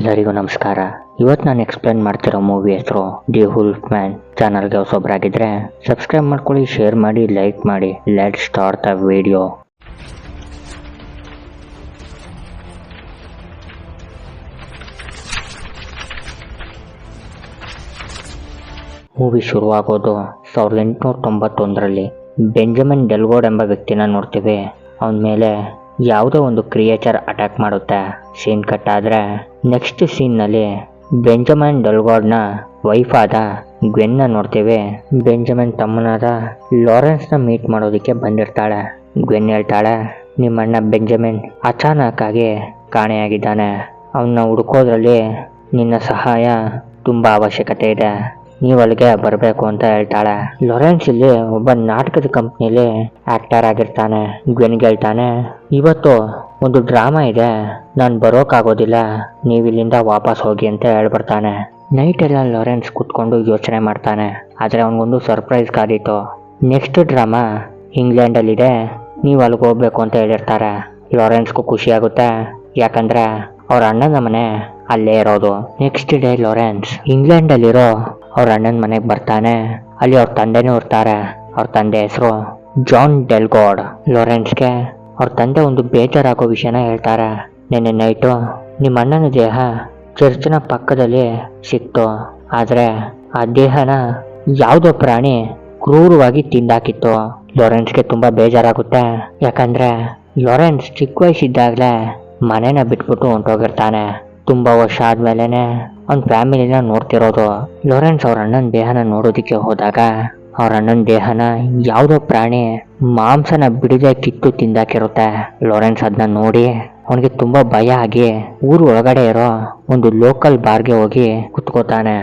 ಎಲ್ಲರಿಗೂ ನಮಸ್ಕಾರ. ಇವತ್ತು ನಾನು ಎಕ್ಸ್ಪ್ಲೇನ್ ಮಾಡ್ತಿರೋ ಮೂವಿ ಹೆಸರು ದಿ ವುಲ್ಫ್ ಮ್ಯಾನ್. ಚಾನಲ್ಗೆ ಹೊಸೊಬ್ಬರಾಗಿದ್ದರೆ ಸಬ್ಸ್ಕ್ರೈಬ್ ಮಾಡ್ಕೊಳ್ಳಿ, ಶೇರ್ ಮಾಡಿ, ಲೈಕ್ ಮಾಡಿ. Let start the video. Movie ಶುರುವಾಗೋದು 1891ರಲ್ಲಿ. ಬೆಂಜಮಿನ್ ಡೆಲ್ಗೋಡ್ ಎಂಬ ವ್ಯಕ್ತಿನ ನೋಡ್ತೀವಿ. ಅವನ ಮೇಲೆ ಯಾವುದೋ ಒಂದು ಕ್ರಿಯೇಚರ್ ಅಟ್ಯಾಕ್ ಮಾಡುತ್ತೆ. ಸೀನ್ ಕಟ್ ಆದರೆ ನೆಕ್ಸ್ಟ್ ಸೀನ್ನಲ್ಲಿ ಬೆಂಜಮಿನ್ ಡೆಲ್ಗೋಡ್ನ ವೈಫ್ ಆದ ಗ್ವೆನ್ನ ನೋಡ್ತೀವಿ. ಬೆಂಜಮಿನ್ ತಮ್ಮನಾದ ಲಾರೆನ್ಸ್ನ ಮೀಟ್ ಮಾಡೋದಕ್ಕೆ ಬಂದಿರ್ತಾಳೆ. ಗ್ವೆನ್ ಹೇಳ್ತಾಳೆ, ನಿಮ್ಮಣ್ಣ ಬೆಂಜಮಿನ್ ಅಚಾನಕ್ ಆಗಿ ಕಾಣೆಯಾಗಿದ್ದಾನೆ. ಅವನ್ನ ಹುಡುಕೋದ್ರಲ್ಲಿ ನಿನ್ನ ಸಹಾಯ ತುಂಬ ಅವಶ್ಯಕತೆ ಇದೆ. ನೀವು ಅಲ್ಲಿಗೆ ಬರಬೇಕು ಅಂತ ಹೇಳ್ತಾಳೆ. ಲಾರೆನ್ಸ್ ಇಲ್ಲಿ ಒಬ್ಬ ನಾಟಕದ ಕಂಪ್ನಿಲಿ ಆಕ್ಟರ್ ಆಗಿರ್ತಾನೆ. ಗ್ವೆನ್ಗೆ ಹೇಳ್ತಾನೆ, ಇವತ್ತು ಒಂದು ಡ್ರಾಮಾ ಇದೆ, ನಾನು ಬರೋಕ್ಕಾಗೋದಿಲ್ಲ, ನೀವು ಇಲ್ಲಿಂದ ವಾಪಸ್ ಹೋಗಿ ಅಂತ ಹೇಳ್ಬಿಡ್ತಾನೆ. ನೈಟ್ ಎಲ್ಲ ಲಾರೆನ್ಸ್ ಕೂತ್ಕೊಂಡು ಯೋಚನೆ ಮಾಡ್ತಾನೆ. ಆದರೆ ಅವನಿಗೊಂದು ಸರ್ಪ್ರೈಸ್ ಕಾದಿತ್ತು. ನೆಕ್ಸ್ಟ್ ಡ್ರಾಮಾ ಇಂಗ್ಲೆಂಡಲ್ಲಿದೆ, ನೀವು ಅಲ್ಲಿಗೆ ಹೋಗ್ಬೇಕು ಅಂತ ಹೇಳಿರ್ತಾರೆ. ಲಾರೆನ್ಸ್ಗೂ ಖುಷಿ ಆಗುತ್ತೆ, ಯಾಕಂದ್ರೆ ಅವ್ರ ಅಣ್ಣನ ಮನೆ ಅಲ್ಲೇ ಇರೋದು. ನೆಕ್ಸ್ಟ್ ಡೇ ಲಾರೆನ್ಸ್ ಇಂಗ್ಲೆಂಡಲ್ಲಿರೋ ಅವ್ರ ಅಣ್ಣನ ಮನೆಗೆ ಬರ್ತಾನೆ. ಅಲ್ಲಿ ಅವ್ರ ತಂದೆನೂ ಇರ್ತಾರೆ. ಅವ್ರ ತಂದೆ ಹೆಸರು ಜಾನ್ ಡೆಲ್ಗೋಡ್. ಲಾರೆನ್ಸ್ಗೆ ಅವ್ರ ತಂದೆ ಒಂದು ಬೇಜಾರಾಗೋ ವಿಷಯನ ಹೇಳ್ತಾರೆ. ನಿನ್ನೆ ನೈಟು ನಿಮ್ಮ ಅಣ್ಣನ ದೇಹ ಚರ್ಚಿನ ಪಕ್ಕದಲ್ಲಿ ಸಿಕ್ತು. ಆದರೆ ಆ ದೇಹನ ಯಾವುದೋ ಪ್ರಾಣಿ ಕ್ರೂರವಾಗಿ ತಿಂದಾಕಿತ್ತು. ಲಾರೆನ್ಸ್ಗೆ ತುಂಬ ಬೇಜಾರಾಗುತ್ತೆ, ಯಾಕಂದ್ರೆ ಲಾರೆನ್ಸ್ ಚಿಕ್ಕ ವಯಸ್ಸಿದ್ದಾಗಲೇ ಮನೇನ ಬಿಟ್ಬಿಟ್ಟು ಹೊಂಟೋಗಿರ್ತಾನೆ. ತುಂಬ ವರ್ಷ ಆದ್ಮೇಲೆ ಅವ್ನ ಫ್ಯಾಮಿಲಿನ ನೋಡ್ತಿರೋದು. ಲಾರೆನ್ಸ್ ಅವ್ರ ಅಣ್ಣನ ದೇಹನ ನೋಡೋದಕ್ಕೆ ಹೋದಾಗ ಅವ್ರ ಅಣ್ಣನ ದೇಹನ ಯಾವುದೋ ಪ್ರಾಣಿ ಮಾಂಸನ ಬಿಡದೆ ಕಿತ್ತು ತಿಂದಾಕಿರುತ್ತೆ. ಲಾರೆನ್ಸ್ ಅದನ್ನ ನೋಡಿ ಅವನಿಗೆ ತುಂಬ ಭಯ ಆಗಿ ಊರು ಒಳಗಡೆ ಇರೋ ಒಂದು ಲೋಕಲ್ ಬಾರ್ಗೆ ಹೋಗಿ ಕುತ್ಕೋತಾನೆ.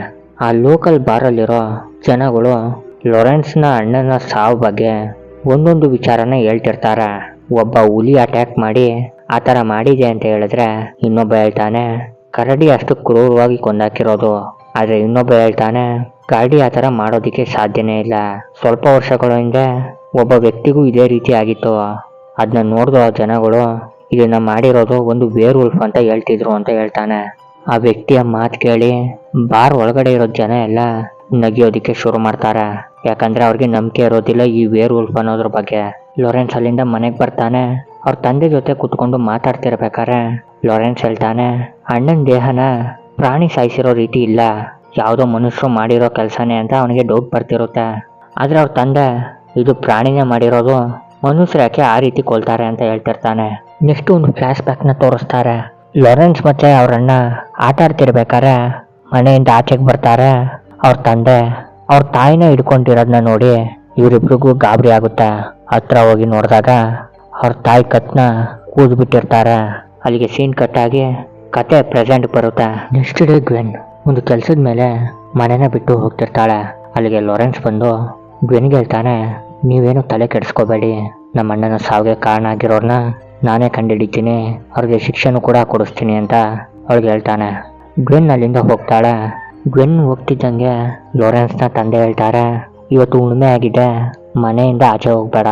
ಆ ಲೋಕಲ್ ಬಾರಲ್ಲಿರೋ ಜನಗಳು ಲಾರೆನ್ಸ್ನ ಅಣ್ಣನ ಸಾವು ಬಗ್ಗೆ ಒಂದೊಂದು ವಿಚಾರನ ಹೇಳ್ತಿರ್ತಾರೆ. ಒಬ್ಬ ಹುಲಿ ಅಟ್ಯಾಕ್ ಮಾಡಿ ಆ ಥರ ಮಾಡಿದೆ ಅಂತ ಹೇಳಿದ್ರೆ ಇನ್ನೊಬ್ಬ ಹೇಳ್ತಾನೆ ಕರಡಿ ಅಷ್ಟು ಕ್ರೂರವಾಗಿ ಕೊಂದಾಕಿರೋದು. ಆದರೆ ಇನ್ನೊಬ್ಬ ಹೇಳ್ತಾನೆ ಕರಡಿ ಆ ಥರ ಮಾಡೋದಕ್ಕೆ ಸಾಧ್ಯನೇ ಇಲ್ಲ. ಸ್ವಲ್ಪ ವರ್ಷಗಳ ಹಿಂದೆ ಒಬ್ಬ ವ್ಯಕ್ತಿಗೂ ಇದೇ ರೀತಿ ಆಗಿತ್ತು. ಅದನ್ನ ನೋಡಿದ ಆ ಜನಗಳು ಇದನ್ನ ಮಾಡಿರೋದು ಒಂದು ವೇರ್ ವುಲ್ಫ್ ಅಂತ ಹೇಳ್ತಿದ್ರು ಅಂತ ಹೇಳ್ತಾನೆ. ಆ ವ್ಯಕ್ತಿಯ ಮಾತು ಕೇಳಿ ಬಾರ್ ಒಳಗಡೆ ಇರೋ ಜನ ಎಲ್ಲ ನಗಿಯೋದಕ್ಕೆ ಶುರು ಮಾಡ್ತಾರೆ. ಯಾಕಂದ್ರೆ ಅವ್ರಿಗೆ ನಂಬಿಕೆ ಇರೋದಿಲ್ಲ ಈ ವೇರ್ ವುಲ್ಫ್ ಅನ್ನೋದ್ರ ಬಗ್ಗೆ. ಲಾರೆನ್ಸ್ ಅಲ್ಲಿಂದ ಮನೆಗೆ ಬರ್ತಾನೆ. ಅವ್ರ ತಂದೆ ಜೊತೆ ಕುತ್ಕೊಂಡು ಮಾತಾಡ್ತಿರ್ಬೇಕಾರೆ ಲಾರೆನ್ಸ್ ಹೇಳ್ತಾನೆ, ಅಣ್ಣನ ದೇಹನ ಪ್ರಾಣಿ ಸಾಯಿಸಿರೋ ರೀತಿ ಇಲ್ಲ, ಯಾವುದೋ ಮನುಷ್ಯರು ಮಾಡಿರೋ ಕೆಲಸನೇ ಅಂತ ಅವನಿಗೆ ಡೌಟ್ ಬರ್ತಿರುತ್ತೆ. ಆದರೆ ಅವ್ರ ತಂದೆ ಇದು ಪ್ರಾಣಿನೇ ಮಾಡಿರೋದು, ಮನುಷ್ಯರು ಯಾಕೆ ಆ ರೀತಿ ಕೊಲ್ತಾರೆ ಅಂತ ಹೇಳ್ತಿರ್ತಾನೆ. ನೆಕ್ಸ್ಟ್ ಒಂದು ಫ್ಲ್ಯಾಶ್ ಬ್ಯಾಕ್ನ ತೋರಿಸ್ತಾರೆ. ಲಾರೆನ್ಸ್ ಮತ್ತೆ ಅವ್ರ ಅಣ್ಣ ಆಟ ಆಡ್ತಿರ್ಬೇಕಾರೆ ಮನೆಯಿಂದ ಆಚೆಗೆ ಬರ್ತಾರೆ. ಅವ್ರ ತಂದೆ ಅವ್ರ ತಾಯಿನ ಹಿಡ್ಕೊಂಡಿರೋದನ್ನ ನೋಡಿ ಇವರಿಬ್ರಿಗೂ ಗಾಬರಿ ಆಗುತ್ತೆ. ಹತ್ರ ಹೋಗಿ ನೋಡಿದಾಗ ಅವ್ರ ತಾಯಿ ಕತ್ನ ಕೂದ್ಬಿಟ್ಟಿರ್ತಾರೆ. ಅಲ್ಲಿಗೆ ಸೀನ್ ಕಟ್ಟಾಗಿ ಕತೆ ಪ್ರೆಸೆಂಟ್ ಬರುತ್ತೆ. ನೆಕ್ಸ್ಟ್ ಡೇ ಗ್ವೆನ್ ಒಂದು ಕೆಲಸದ ಮೇಲೆ ಮನೆನ ಬಿಟ್ಟು ಹೋಗ್ತಿರ್ತಾಳೆ. ಅಲ್ಲಿಗೆ ಲಾರೆನ್ಸ್ ಬಂದು ಗ್ವೆನ್ಗೆ ಹೇಳ್ತಾನೆ, ನೀವೇನು ತಲೆ ಕೆಡಿಸ್ಕೋಬೇಡಿ, ನಮ್ಮ ಅಣ್ಣನ ಸಾವಿಗೆ ಕಾರಣ ಆಗಿರೋರ್ನ ನಾನೇ ಕಂಡುಹಿಡಿತೀನಿ, ಅವ್ರಿಗೆ ಶಿಕ್ಷೆನೂ ಕೂಡ ಕೊಡಿಸ್ತೀನಿ ಅಂತ ಅವ್ಳಿಗೆ ಹೇಳ್ತಾನೆ. ಗ್ವೆನ್ ಅಲ್ಲಿಂದ ಹೋಗ್ತಾಳೆ. ಗ್ವೆನ್ ಹೋಗ್ತಿದ್ದಂಗೆ ಲಾರೆನ್ಸ್ನ ತಂದೆ ಹೇಳ್ತಾರೆ, ಇವತ್ತು ಉಣ್ಮೆ ಆಗಿದೆ, ಮನೆಯಿಂದ ಆಚೆ ಹೋಗ್ಬೇಡ,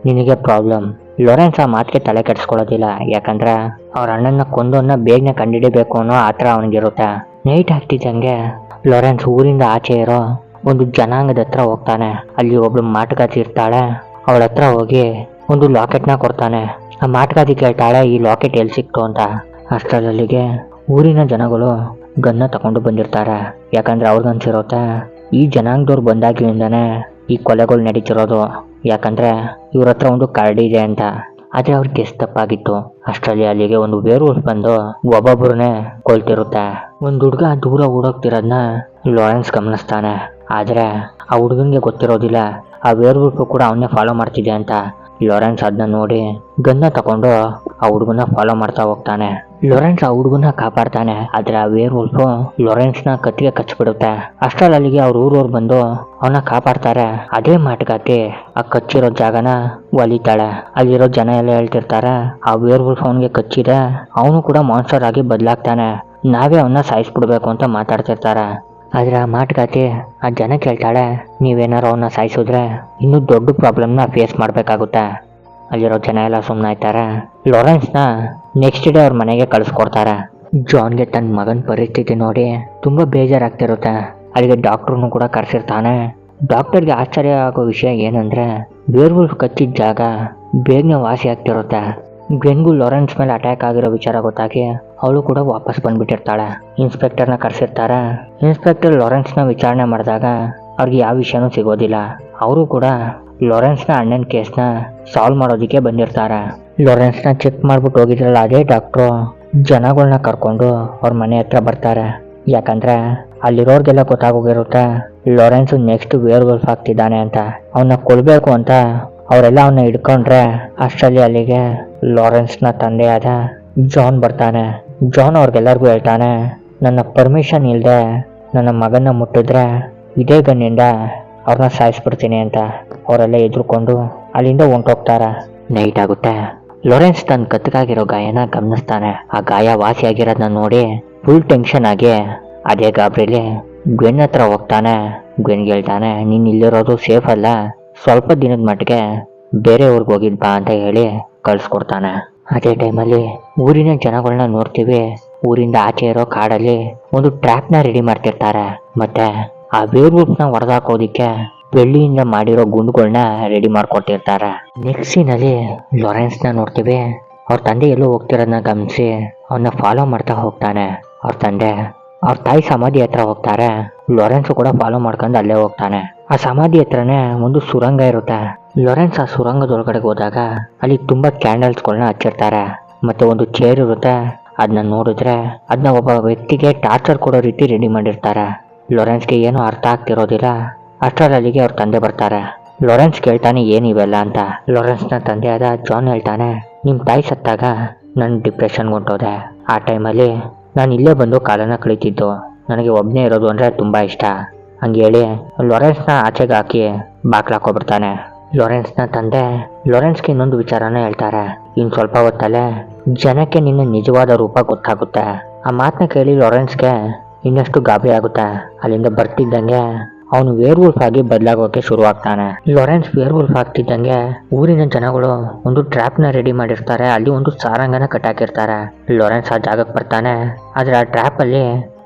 ನಿನಗೆ ಪ್ರಾಬ್ಲಮ್. ಲಾರೆನ್ಸ್ ಆ ಮಾತಿಗೆ ತಲೆ ಕೆಡಿಸ್ಕೊಳ್ಳೋದಿಲ್ಲ, ಯಾಕಂದ್ರೆ ಅವ್ರ ಅಣ್ಣನ ಕೊಂದವನ್ನ ಬೇಗನೆ ಕಂಡುಹಿಡಿಬೇಕು ಅನ್ನೋ ಆತರ ಅವನಿಗಿರುತ್ತೆ. ನೈಟ್ ಆಗ್ತಿದ್ದಂಗೆ ಲಾರೆನ್ಸ್ ಊರಿಂದ ಆಚೆ ಇರೋ ಒಂದು ಜನಾಂಗದ ಹತ್ರ ಹೋಗ್ತಾನೆ. ಅಲ್ಲಿ ಒಬ್ಳು ಮಾಟಗಾತಿ ಇರ್ತಾಳೆ. ಅವಳ ಹತ್ರ ಹೋಗಿ ಒಂದು ಲಾಕೆಟ್ನ ಕೊಡ್ತಾನೆ. ಆ ಮಾಟಗಾತಿ ಕೇಳ್ತಾಳೆ, ಈ ಲಾಕೆಟ್ ಎಲ್ಲಿ ಸಿಕ್ತು ಅಂತ. ಅಷ್ಟರಲ್ಲಿಗೆ ಊರಿನ ಜನಗಳು ಗನ್ನ ತಗೊಂಡು ಬಂದಿರ್ತಾರೆ. ಯಾಕಂದ್ರೆ ಅವ್ರಿಗನ್ಸಿರುತ್ತೆ ಈ ಜನಾಂಗದವ್ರು ಬಂದಾಗಿಂದನೇ ಈ ಕೊಲೆಗಳು ನಡೀತಿರೋದು, ಯಾಕಂದ್ರೆ ಇವ್ರ ಹತ್ರ ಒಂದು ಕರಡಿ ಇದೆ ಅಂತ. ಆದರೆ ಅವ್ರ ಗೆಸ್ ತಪ್ಪಾಗಿತ್ತು. ಅಷ್ಟರಲ್ಲಿ ಅಲ್ಲಿಗೆ ಒಂದು ವೇರ್ ವುಲ್ಫ್ ಬಂದು ಒಬ್ಬೊಬ್ಬರನ್ನೇ ಕೊಲ್ತಿರುತ್ತೆ. ಒಂದು ಹುಡುಗ ದೂರ ಓಡೋಗ್ತಿರೋದನ್ನ ಲಾರೆನ್ಸ್ ಗಮನಿಸ್ತಾನೆ. ಆದರೆ ಆ ಹುಡುಗನಿಗೆ ಗೊತ್ತಿರೋದಿಲ್ಲ ಆ ವೇರ್ ವುಲ್ಫ್ ಕೂಡ ಅವನ್ನೇ ಫಾಲೋ ಮಾಡ್ತಿದೆ ಅಂತ. ಲಾರೆನ್ಸ್ ಅದನ್ನ ನೋಡಿ ಗನ್ನ ತಗೊಂಡು ಆ ಹುಡುಗನ ಫಾಲೋ ಮಾಡ್ತಾ ಹೋಗ್ತಾನೆ. ಲಾರೆನ್ಸ್ ಆ ಹುಡುಗನ ಕಾಪಾಡ್ತಾನೆ. ಆದರೆ ಆ ವೇರ್ ವುಲ್ಫ್ ಲಾರೆನ್ಸ್ನ ಕತ್ತಿಗೆ ಕಚ್ಚಿಬಿಡುತ್ತೆ. ಅಷ್ಟರಲ್ಲಿ ಅಲ್ಲಿಗೆ ಅವ್ರ ಊರವ್ರು ಬಂದು ಅವನ್ನ ಕಾಪಾಡ್ತಾರೆ. ಅದೇ ಮಾಟಗಾತಿ ಆ ಕಚ್ಚಿರೋ ಜಾಗನ ಒಲಿತಾಳೆ. ಅಲ್ಲಿರೋ ಜನ ಎಲ್ಲ ಹೇಳ್ತಿರ್ತಾರೆ, ಆ ವೇರ್ ವುಲ್ಫ್ ಅವನಿಗೆ ಕಚ್ಚಿದೆ, ಅವನು ಕೂಡ ಮಾನ್ಸ್ಟರ್ ಆಗಿ ಬದಲಾಗ್ತಾನೆ, ನಾವೇ ಅವನ್ನ ಸಾಯಿಸ್ಬಿಡ್ಬೇಕು ಅಂತ ಮಾತಾಡ್ತಿರ್ತಾರೆ. ಆದರೆ ಆ ಮಾಟಗಾತಿ ಆ ಜನ ಕೇಳ್ತಾಳೆ, ನೀವೇನಾರು ಅವನ್ನ ಸಾಯಿಸಿದ್ರೆ ಇನ್ನೂ ದೊಡ್ಡ ಪ್ರಾಬ್ಲಮ್ನ ಫೇಸ್ ಮಾಡಬೇಕಾಗುತ್ತೆ. ಅಲ್ಲಿರೋ ಜನ ಎಲ್ಲ ಸುಮ್ಮನಾಯ್ತಾರೆ. ಲಾರೆನ್ಸ್ನ ನೆಕ್ಸ್ಟ್ ಡೇ ಅವ್ರ ಮನೆಗೆ ಕಳಿಸ್ಕೊಡ್ತಾರೆ. ಜಾನ್ಗೆ ತನ್ನ ಮಗನ ಪರಿಸ್ಥಿತಿ ನೋಡಿ ತುಂಬ ಬೇಜಾರಾಗ್ತಿರುತ್ತೆ. ಅಲ್ಲಿಗೆ ಡಾಕ್ಟ್ರನ್ನು ಕೂಡ ಕರೆಸಿರ್ತಾನೆ. ಡಾಕ್ಟರ್ಗೆ ಆಶ್ಚರ್ಯ ಆಗೋ ವಿಷಯ ಏನಂದ್ರೆ ವೇರ್ವುಲ್ಫ್ ಕಚ್ಚಿದ ಜಾಗ ಬೇಗನೆ ವಾಸಿ ಆಗ್ತಿರುತ್ತೆ. ಗ್ವೆನ್ಗೂ ಲಾರೆನ್ಸ್ ಮೇಲೆ ಅಟ್ಯಾಕ್ ಆಗಿರೋ ವಿಚಾರ ಗೊತ್ತಾಗಿ ಅವಳು ಕೂಡ ವಾಪಸ್ ಬಂದ್ಬಿಟ್ಟಿರ್ತಾಳೆ. ಇನ್ಸ್ಪೆಕ್ಟರ್ನ ಕರೆಸಿರ್ತಾರೆ. ಇನ್ಸ್ಪೆಕ್ಟರ್ ಲಾರೆನ್ಸ್ನ ವಿಚಾರಣೆ ಮಾಡಿದಾಗ ಅವ್ರಿಗೆ ಯಾವ ವಿಷಯನೂ ಸಿಗೋದಿಲ್ಲ. ಅವರು ಕೂಡ ಲಾರೆನ್ಸ್ನ ಅಣ್ಣನ ಕೇಸ್ನ ಸಾಲ್ವ್ ಮಾಡೋದಕ್ಕೆ ಬಂದಿರ್ತಾರೆ. ಲಾರೆನ್ಸ್ನ ಚೆಕ್ ಮಾಡ್ಬಿಟ್ಟು ಹೋಗಿದ್ರಲ್ಲ ಅದೇ ಡಾಕ್ಟ್ರು ಜನಗಳನ್ನ ಕರ್ಕೊಂಡು ಅವ್ರ ಮನೆ ಹತ್ರ ಬರ್ತಾರೆ. ಯಾಕಂದ್ರೆ ಅಲ್ಲಿರೋರ್ಗೆಲ್ಲ ಗೊತ್ತಾಗೋಗಿರುತ್ತೆ ಲಾರೆನ್ಸ್ ನೆಕ್ಸ್ಟ್ ವೇರ್ವುಲ್ಫ್ ಆಗ್ತಿದ್ದಾನೆ ಅಂತ. ಅವನ್ನ ಕೊಲ್ಬೇಕು ಅಂತ ಅವರೆಲ್ಲ ಅವನ್ನ ಹಿಡ್ಕೊಂಡ್ರೆ ಅಷ್ಟರಲ್ಲಿ ಅಲ್ಲಿಗೆ ಲಾರೆನ್ಸ್ನ ತಂದೆಯಾದ ಜಾನ್ ಬರ್ತಾನೆ. ಜಾನ್ ಅವ್ರಿಗೆಲ್ಲರಿಗೂ ಹೇಳ್ತಾನೆ, ನನ್ನ ಪರ್ಮಿಷನ್ ಇಲ್ಲದೆ ನನ್ನ ಮಗನ ಮುಟ್ಟಿದ್ರೆ ಇದೇ ಗನ್ನಿಂದ ಅವ್ರನ್ನ ಸಾಯಿಸ್ಬಿಡ್ತೀನಿ ಅಂತ. ಅವರೆಲ್ಲ ಎದುರ್ಕೊಂಡು ಅಲ್ಲಿಂದ ಹೊಂಟೋಗ್ತಾರೆ. ನೈಟ್ ಆಗುತ್ತೆ. ಲಾರೆನ್ಸ್ ತನ್ನ ಕತ್ತಿಗಾಗಿರೋ ಗಾಯನ ಗಮನಿಸ್ತಾನೆ. ಆ ಗಾಯ ವಾಸಿಯಾಗಿರೋದನ್ನ ನೋಡಿ ಫುಲ್ ಟೆನ್ಷನ್ ಆಗಿ ಅದೇ ಗಾಬರಿಲಿ ಗ್ವೆನ್ ಹತ್ರ ಹೋಗ್ತಾನೆ. ಗ್ವೆನ್ಗೆ ಹೇಳ್ತಾನೆ, ನೀನು ಇಲ್ಲಿರೋದು ಸೇಫ್ ಅಲ್ಲ, ಸ್ವಲ್ಪ ದಿನದ ಮಟ್ಟಿಗೆ ಬೇರೆ ಊರಿಗೆ ಹೋಗಿದ್ ಬಾ ಅಂತ ಹೇಳಿ ಕಳಿಸ್ಕೊಡ್ತಾನೆ. ಅದೇ ಟೈಮಲ್ಲಿ ಊರಿನ ಜನಗಳನ್ನ ನೋಡ್ತೀವಿ. ಊರಿಂದ ಆಚೆ ಇರೋ ಕಾಡಲ್ಲಿ ಒಂದು ಟ್ರ್ಯಾಪ್ನ ರೆಡಿ ಮಾಡ್ತಿರ್ತಾರೆ. ಮತ್ತೆ ಆ ವೇರ್ವುಲ್ಫ್ನ ಹೊಡೆದಾಕೋದಿಕ್ಕೆ ಬೆಳ್ಳಿಯಿಂದ ಮಾಡಿರೋ ಗುಂಡುಗಳನ್ನ ರೆಡಿ ಮಾಡ್ಕೊಟ್ಟಿರ್ತಾರೆ. ನೆಕ್ಸ್ಟ್ ಸೀನಲ್ಲಿ ಲಾರೆನ್ಸ್ನ ನೋಡ್ತೀವಿ. ಅವ್ರ ತಂದೆ ಎಲ್ಲೋ ಹೋಗ್ತಿರೋದನ್ನ ಗಮನಿಸಿ ಅವನ್ನ ಫಾಲೋ ಮಾಡ್ತಾ ಹೋಗ್ತಾನೆ. ಅವ್ರ ತಾಯಿ ಸಮಾಧಿ ಹತ್ರ ಹೋಗ್ತಾರೆ. ಲಾರೆನ್ಸ್ ಕೂಡ ಫಾಲೋ ಮಾಡ್ಕೊಂಡು ಅಲ್ಲೇ ಹೋಗ್ತಾನೆ. ಆ ಸಮಾಧಿ ಹತ್ರನೇ ಒಂದು ಸುರಂಗ ಇರುತ್ತೆ. ಲಾರೆನ್ಸ್ ಆ ಸುರಂಗದೊಳಗಡೆ ಹೋದಾಗ ಅಲ್ಲಿ ತುಂಬಾ ಕ್ಯಾಂಡಲ್ಸ್ಗಳನ್ನ ಹಚ್ಚಿರ್ತಾರೆ. ಮತ್ತೆ ಒಂದು ಚೇರ್ ಇರುತ್ತೆ. ಅದನ್ನ ನೋಡಿದ್ರೆ ಅದನ್ನ ಒಬ್ಬ ವ್ಯಕ್ತಿಗೆ ಟಾರ್ಚರ್ ಕೊಡೋ ರೀತಿ ರೆಡಿ ಮಾಡಿರ್ತಾರೆ. ಲಾರೆನ್ಸ್ಗೆ ಏನೂ ಅರ್ಥ ಆಗ್ತಿರೋದಿಲ್ಲ. ಅಷ್ಟರಲ್ಲಿಗೆ ಅವ್ರ ತಂದೆ ಬರ್ತಾರೆ. ಲಾರೆನ್ಸ್ ಕೇಳ್ತಾನೆ ಏನಿವೆಲ್ಲ ಅಂತ. ಲಾರೆನ್ಸ್ನ ತಂದೆಯಾದ ಜಾನ್ ಹೇಳ್ತಾನೆ, ನಿಮ್ಮ ತಾಯಿ ಸತ್ತಾಗ ನಾನು ಡಿಪ್ರೆಷನ್ಗೆ ಹೊಂಟೋದೆ. ಆ ಟೈಮಲ್ಲಿ ನಾನು ಇಲ್ಲೇ ಬಂದು ಕಾಲನ ಕಳೀತಿದ್ದು. ನನಗೆ ಒಬ್ಬನೇ ಇರೋದು ಅಂದರೆ ತುಂಬ ಇಷ್ಟ. ಹಂಗೇಳಿ ಲಾರೆನ್ಸ್ನ ಆಚೆಗೆ ಹಾಕಿ ಬಾಕ್ಲಾಕೋಗ್ಬಿಡ್ತಾನೆ. ಲಾರೆನ್ಸ್ನ ತಂದೆ ಲಾರೆನ್ಸ್ಗೆ ಇನ್ನೊಂದು ವಿಚಾರನ ಹೇಳ್ತಾರೆ. ಇನ್ನು ಸ್ವಲ್ಪ ಹೊತ್ತಲ್ಲೇ ಜನಕ್ಕೆ ನಿನ್ನ ನಿಜವಾದ ರೂಪ ಗೊತ್ತಾಗುತ್ತೆ. ಆ ಮಾತನ್ನ ಕೇಳಿ ಲಾರೆನ್ಸ್ಗೆ ಇನ್ನಷ್ಟು ಗಾಬರಿ ಆಗುತ್ತೆ. ಅಲ್ಲಿಂದ ಬರ್ತಿದ್ದಂಗೆ ಅವನು ವೇರ್ವುಲ್ಫ್ ಆಗಿ ಬದಲಾಗೋಕೆ ಶುರುವಾಗ್ತಾನೆ. ಲಾರೆನ್ಸ್ ವೇರ್ವುಲ್ಫ್ ಆಗ್ತಿದ್ದಂಗೆ ಊರಿನ ಜನಗಳು ಒಂದು ಟ್ರ್ಯಾಪ್ನ ರೆಡಿ ಮಾಡಿರ್ತಾರೆ. ಅಲ್ಲಿ ಒಂದು ಸಾರಂಗನ ಕಟ್ಟಾಕಿರ್ತಾರೆ. ಲಾರೆನ್ಸ್ ಆ ಜಾಗಕ್ಕೆ ಬರ್ತಾನೆ. ಆದ್ರೆ ಆ ಟ್ರ್ಯಾಪ್ ಅಲ್ಲಿ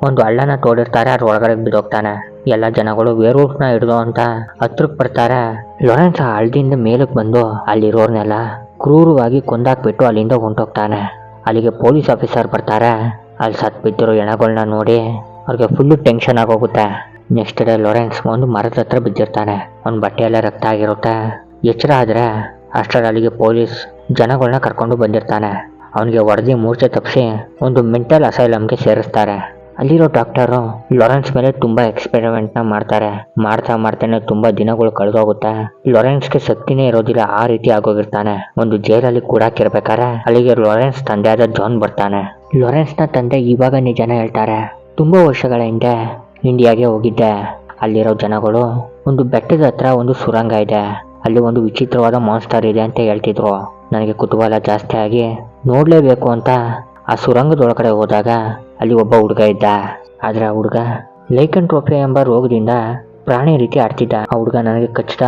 ಒಂದು ಹಳ್ಳನ ತೋಡಿರ್ತಾರೆ. ಅದ್ರ ಒಳಗಡೆ ಬಿದ್ದೋಗ್ತಾನೆ. ಎಲ್ಲ ಜನಗಳು ವೇರ್ವುಲ್ಫ್ನ ಹಿಡಿದು ಅಂತ ಹತ್ರಕ್ಕೆ ಬರ್ತಾರೆ. ಲಾರೆನ್ಸ್ ಆ ಹಳ್ಳದಿಂದ ಮೇಲಕ್ಕೆ ಬಂದು ಅಲ್ಲಿರೋರ್ನೆಲ್ಲ ಕ್ರೂರವಾಗಿ ಕೊಂದಾಕ್ಬಿಟ್ಟು ಅಲ್ಲಿಂದ ಹೊಂಟೋಗ್ತಾನೆ. ಅಲ್ಲಿಗೆ ಪೊಲೀಸ್ ಆಫೀಸರ್ ಬರ್ತಾರೆ. ಅಲ್ಲಿ ಸತ್ ಬಿದ್ದಿರೋ ಹೆಣಗಳನ್ನ ನೋಡಿ ಅವ್ರಿಗೆ ಫುಲ್ಲು ಟೆನ್ಷನ್ ಆಗೋಗುತ್ತೆ. ನೆಕ್ಸ್ಟ್ ಡೇ ಲಾರೆನ್ಸ್ ಒಂದು ಮರದ ಹತ್ರ ಬಿದ್ದಿರ್ತಾನೆ. ಅವ್ನ ಬಟ್ಟೆಯೆಲ್ಲ ರಕ್ತ ಆಗಿರುತ್ತೆ. ಎಚ್ಚರ ಆದರೆ ಅಷ್ಟರಲ್ಲಿ ಅಲ್ಲಿಗೆ ಪೊಲೀಸ್ ಜನಗಳನ್ನ ಕರ್ಕೊಂಡು ಬಂದಿರ್ತಾನೆ. ಅವನಿಗೆ ಹೊಡೆದಿ ಮೂರ್ಛೆ ತಪ್ಪಿಸಿ ಒಂದು ಮೆಂಟಲ್ ಅಸೈಲಮ್ಗೆ ಸೇರಿಸ್ತಾರೆ. ಅಲ್ಲಿರೋ ಡಾಕ್ಟರು ಲಾರೆನ್ಸ್ ಮೇಲೆ ತುಂಬಾ ಎಕ್ಸ್ಪೆರಿಮೆಂಟ್ನ ಮಾಡ್ತಾರೆ. ಮಾಡ್ತಾನೆ ತುಂಬಾ ದಿನಗಳು ಕಳೆದೋಗುತ್ತೆ. ಲಾರೆನ್ಸ್ಗೆ ಶಕ್ತಿನೇ ಇರೋದಿಲ್ಲ, ಆ ರೀತಿ ಆಗೋಗಿರ್ತಾನೆ. ಒಂದು ಜೈಲಲ್ಲಿ ಕೂಡಾಕಿರ್ಬೇಕಾರೆ ಅಲ್ಲಿಗೆ ಲಾರೆನ್ಸ್ ತಂದೆಯಾದ ಜಾನ್ ಬರ್ತಾನೆ. ಲಾರೆನ್ಸ್ನ ತಂದೆ ಇವಾಗ ನಿಜನ ಹೇಳ್ತಾರೆ. ತುಂಬಾ ವರ್ಷಗಳ ಹಿಂದೆ ಇಂಡಿಯಾಗೆ ಹೋಗಿದ್ದೆ. ಅಲ್ಲಿರೋ ಜನಗಳು ಒಂದು ಬೆಟ್ಟದ ಹತ್ರ ಒಂದು ಸುರಂಗ ಇದೆ, ಅಲ್ಲಿ ಒಂದು ವಿಚಿತ್ರವಾದ ಮಾನ್ಸ್ಟರ್ ಇದೆ ಅಂತ ಹೇಳ್ತಿದ್ರು. ನನಗೆ ಕುತೂಹಲ ಜಾಸ್ತಿ ಆಗಿ ನೋಡ್ಲೇಬೇಕು ಅಂತ ಆ ಸುರಂಗದೊಳಗಡೆ ಹೋದಾಗ ಅಲ್ಲಿ ಒಬ್ಬ ಹುಡುಗ ಇದ್ದ. ಆದ್ರೆ ಆ ಹುಡುಗ ಲೈಕಂಟ್ರೋಪಿ ಎಂಬ ರೋಗದಿಂದ ಪ್ರಾಣಿ ರೀತಿ ಆಡ್ತಿದ್ದ. ಆ ಹುಡುಗ ನನಗೆ ಕಚ್ಚಿದ.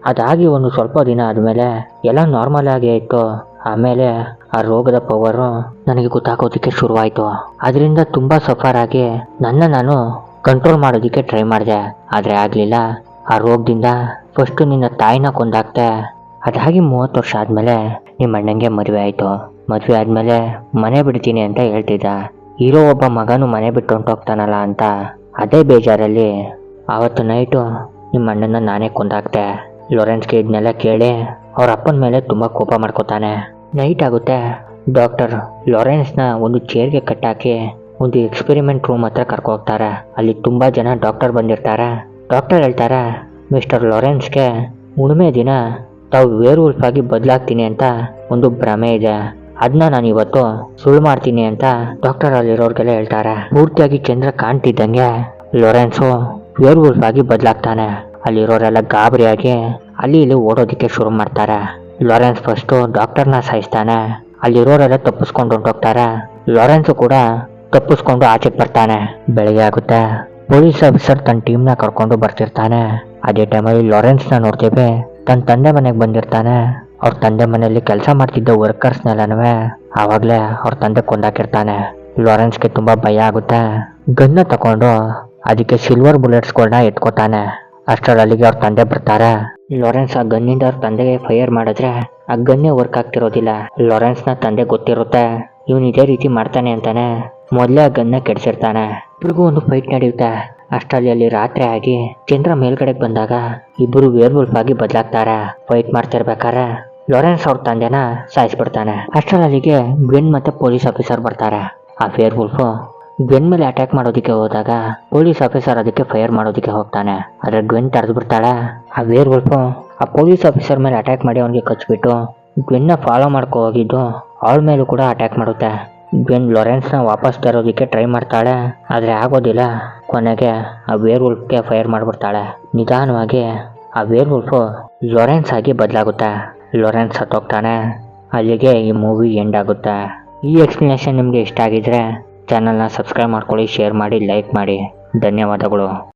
ಅದಾಗಿ ಒಂದು ಸ್ವಲ್ಪ ದಿನ ಆದ್ಮೇಲೆ ಎಲ್ಲ ನಾರ್ಮಲ್ ಆಗೇ ಇತ್ತು. ಆಮೇಲೆ ಆ ರೋಗದ ಪವರು ನನಗೆ ಗೊತ್ತಾಗೋದಕ್ಕೆ ಶುರುವಾಯಿತು. ಅದರಿಂದ ತುಂಬಾ ಸಫರ್ ಆಗಿ ನಾನು ಕಂಟ್ರೋಲ್ ಮಾಡೋದಕ್ಕೆ ಟ್ರೈ ಮಾಡಿದೆ. ಆದರೆ ಆಗಲಿಲ್ಲ. ಆ ರೋಗದಿಂದ ಫಸ್ಟು ನಿನ್ನ ತಾಯಿನ ಕೊಂದಾಕ್ತೆ. ಅದಾಗಿ 30 ವರ್ಷ ಆದಮೇಲೆ ನಿಮ್ಮ ಅಣ್ಣಂಗೆ ಮದುವೆ ಆಯಿತು. ಮದುವೆ ಆದಮೇಲೆ ಮನೆ ಬಿಡ್ತೀನಿ ಅಂತ ಹೇಳ್ತಿದ್ದ. ಇರೋ ಒಬ್ಬ ಮಗನು ಮನೆ ಬಿಟ್ಟು ಹೊಂಟೋಗ್ತಾನಲ್ಲ ಅಂತ ಅದೇ ಬೇಜಾರಲ್ಲಿ ಆವತ್ತು ನೈಟು ನಿಮ್ಮ ಅಣ್ಣನ ನಾನೇ ಕೊಂದಾಕ್ತೆ. ಲಾರೆನ್ಸ್ಗೆ ಇದನ್ನೆಲ್ಲ ಕೇಳಿ ಅವ್ರ ಅಪ್ಪನ ಮೇಲೆ ತುಂಬ ಕೋಪ ಮಾಡ್ಕೋತಾನೆ. ನೈಟ್ ಆಗುತ್ತೆ. ಡಾಕ್ಟರ್ ಲಾರೆನ್ಸ್ನ ಒಂದು ಚೇರ್ಗೆ ಕಟ್ಟಾಕಿ ಒಂದು ಎಕ್ಸ್ಪೆರಿಮೆಂಟ್ ರೂಮ್ ಹತ್ರ ಕರ್ಕೊ ಹೋಗ್ತಾರೆ. ಅಲ್ಲಿ ತುಂಬ ಜನ ಡಾಕ್ಟರ್ ಬಂದಿರ್ತಾರೆ. ಡಾಕ್ಟರ್ ಹೇಳ್ತಾರೆ, ಮಿಸ್ಟರ್ ಲಾರೆನ್ಸ್ಗೆ ಉಣ್ಮೆ ದಿನ ತಾವು ವೇರ್ವುಲ್ಫ್ ಆಗಿ ಬದಲಾಗ್ತೀನಿ ಅಂತ ಒಂದು ಭ್ರಮೆ ಇದೆ. ಅದನ್ನ ನಾನು ಇವತ್ತು ಸುಳ್ಳು ಮಾಡ್ತೀನಿ ಅಂತ ಡಾಕ್ಟರ್ ಅಲ್ಲಿರೋರ್ಗೆಲ್ಲ ಹೇಳ್ತಾರೆ. ಪೂರ್ತಿಯಾಗಿ ಚಂದ್ರ ಕಾಣ್ತಿದ್ದಂಗೆ ಲಾರೆನ್ಸು ವೇರ್ವುಲ್ಫ್ ಆಗಿ ಬದಲಾಗ್ತಾನೆ. ಅಲ್ಲಿರೋರೆಲ್ಲ ಗಾಬರಿಯಾಗಿ ಅಲ್ಲಿ ಇಲ್ಲಿ ಓಡೋದಕ್ಕೆ ಶುರು ಮಾಡ್ತಾರೆ. ಲಾರೆನ್ಸ್ ಫಸ್ಟು ಡಾಕ್ಟರ್ನ ಸಾಯಿಸ್ತಾನೆ. ಅಲ್ಲಿರೋರೆಲ್ಲ ತಪ್ಪಿಸ್ಕೊಂಡು ಹೊಂಟೋಗ್ತಾರೆ. ಲಾರೆನ್ಸು ಕೂಡ ತಪ್ಪಿಸ್ಕೊಂಡು ಆಚೆಗೆ ಬರ್ತಾನೆ. ಬೆಳಗ್ಗೆ ಆಗುತ್ತೆ. ಪೊಲೀಸ್ ಆಫೀಸರ್ ತನ್ನ ಟೀಮ್ನ ಕರ್ಕೊಂಡು ಬರ್ತಿರ್ತಾನೆ. ಅದೇ ಟೈಮಲ್ಲಿ ಲಾರೆನ್ಸ್ನ ನೋಡ್ತೇವೆ ತನ್ನ ತಂದೆ ಮನೆಗೆ ಬಂದಿರ್ತಾನೆ. ಅವ್ರ ತಂದೆ ಮನೆಯಲ್ಲಿ ಕೆಲಸ ಮಾಡ್ತಿದ್ದ ವರ್ಕರ್ಸ್ನೆಲ್ಲನೂ ಆವಾಗಲೇ ಅವ್ರ ತಂದೆ ಕೊಂದಾಕಿರ್ತಾನೆ. ಲಾರೆನ್ಸ್ಗೆ ತುಂಬ ಭಯ ಆಗುತ್ತೆ. ಗನ್ನ ತಗೊಂಡು ಅದಕ್ಕೆ ಸಿಲ್ವರ್ ಬುಲೆಟ್ಸ್ಗಳನ್ನ ಎತ್ಕೋತಾನೆ. ಅಷ್ಟರಲ್ಲಿಗೆ ಅವ್ರ ತಂದೆ ಬರ್ತಾರೆ. ಲಾರೆನ್ಸ್ ಆ ಗನ್ನಿಂದ ಅವ್ರ ತಂದೆಗೆ ಫೈರ್ ಮಾಡಿದ್ರೆ ಆ ಗನ್ನೇ ವರ್ಕ್ ಆಗ್ತಿರೋದಿಲ್ಲ. ಲಾರೆನ್ಸ್ನ ತಂದೆ ಗೊತ್ತಿರುತ್ತೆ ಇವನು ಇದೇ ರೀತಿ ಮಾಡ್ತಾನೆ ಅಂತಾನೆ ಮೊದಲೇ ಆ ಗನ್ನ ಕೆಡಿಸಿರ್ತಾನೆ. ಇಬ್ರಿಗೂ ಒಂದು ಫೈಟ್ ನಡೆಯುತ್ತೆ. ಅಷ್ಟರಲ್ಲಿ ಅಲ್ಲಿ ರಾತ್ರಿ ಆಗಿ ಚಂದ್ರ ಮೇಲ್ಗಡೆಗೆ ಬಂದಾಗ ಇಬ್ಬರು ವೇರ್ವುಲ್ಫ್ ಆಗಿ ಬದಲಾಗ್ತಾರೆ. ಫೈಟ್ ಮಾಡ್ತಿರ್ಬೇಕಾರೆ ಲಾರೆನ್ಸ್ ಅವ್ರ ತಂದೆನ ಸಾಯಿಸ್ಬಿಡ್ತಾನೆ. ಅಷ್ಟರಲ್ಲಿಗೆ ಗ್ವೆನ್ ಮತ್ತೆ ಪೊಲೀಸ್ ಆಫೀಸರ್ ಬರ್ತಾರೆ. ಆ ವೇರ್ವುಲ್ಫ್ ಗ್ವೆನ್ ಮೇಲೆ ಅಟ್ಯಾಕ್ ಮಾಡೋದಕ್ಕೆ ಹೋದಾಗ ಪೊಲೀಸ್ ಆಫೀಸರ್ ಅದಕ್ಕೆ ಫೈರ್ ಮಾಡೋದಕ್ಕೆ ಹೋಗ್ತಾನೆ. ಆದ್ರೆ ಗ್ವೆನ್ ತಡೆದು ಬಿಡ್ತಾಳೆ. ಆ ವೇರ್ವುಲ್ಫ್ ಆ ಪೊಲೀಸ್ ಆಫೀಸರ್ ಮೇಲೆ ಅಟ್ಯಾಕ್ ಮಾಡಿ ಅವನಿಗೆ ಕಚ್ಬಿಟ್ಟು ಗ್ವೆನ್ನ ಫಾಲೋ ಮಾಡ್ಕೊ ಹೋಗಿದ್ದು ಅವಳ ಮೇಲೂ ಕೂಡ ಅಟ್ಯಾಕ್ ಮಾಡುತ್ತೆ. ಗ್ವೆನ್ ಲಾರೆನ್ಸ್ನ ವಾಪಸ್ ತರೋದಕ್ಕೆ ಟ್ರೈ ಮಾಡ್ತಾಳೆ, ಆದರೆ ಆಗೋದಿಲ್ಲ. ಕೊನೆಗೆ ಆ ವೇರ್ವುಲ್ಫ್ಗೆ ಫೈರ್ ಮಾಡಿಬಿಡ್ತಾಳೆ. ನಿಧಾನವಾಗಿ ಆ ವೇರ್ವುಲ್ಫ್ ಲಾರೆನ್ಸ್ ಆಗಿ ಬದಲಾಗುತ್ತೆ. ಲಾರೆನ್ಸ್ ಸತ್ತೋಗ್ತಾನೆ. ಅಲ್ಲಿಗೆ ಈ ಮೂವಿ ಎಂಡ್ ಆಗುತ್ತೆ. ಈ ಎಕ್ಸ್ಪ್ಲನೇಷನ್ ನಿಮಗೆ ಇಷ್ಟ ಆಗಿದ್ರೆ ಚಾನಲ್ನ ಸಬ್ಸ್ಕ್ರೈಬ್ ಮಾಡ್ಕೊಳ್ಳಿ, ಶೇರ್ ಮಾಡಿ, ಲೈಕ್ ಮಾಡಿ. ಧನ್ಯವಾದಗಳು.